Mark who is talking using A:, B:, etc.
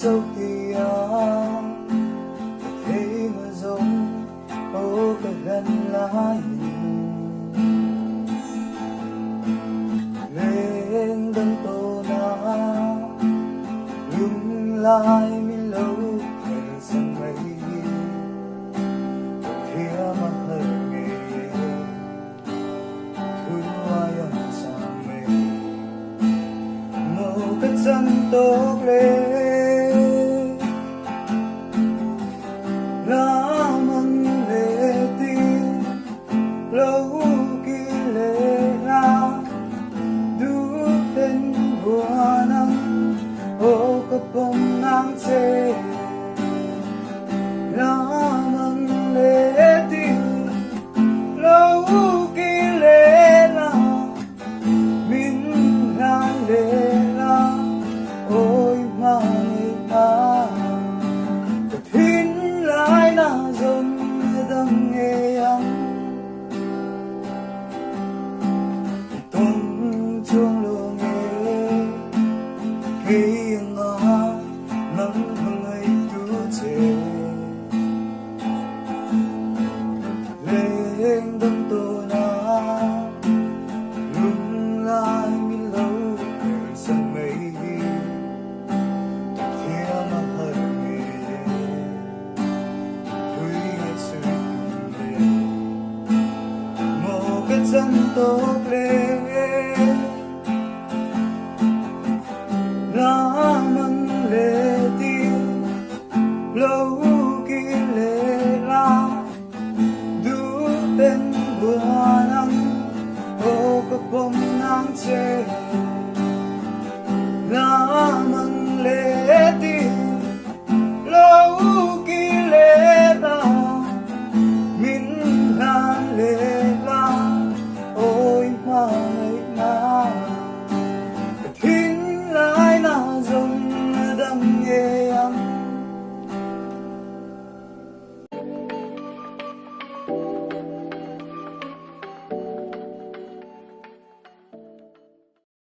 A: dấu thì thế mà giống ô cả gần lá lên đấng tô na lung lai mi lâu thời sang mây kia mà hơi nghề thứ hoa yang sang mây một cái chân tốt lên lâu kia lệ ra đu tên buồn nắng ô có bông nắng chê la măng lệ tin lâu kia lệ ra mình đang lệ ra ôi mai ta tin lại là dòng dòng nghe anh chuông lô nghe khi ngõ nắng hương ấy tú chê lên đâm tô na lung lai mi lâu thời sân mây kia mà hơi nghề tuy ngày xưa về một cái chân tốt lên lá măng lệ tin lâu kia lệ la đu tên buồn nắng ô có bông nắng chê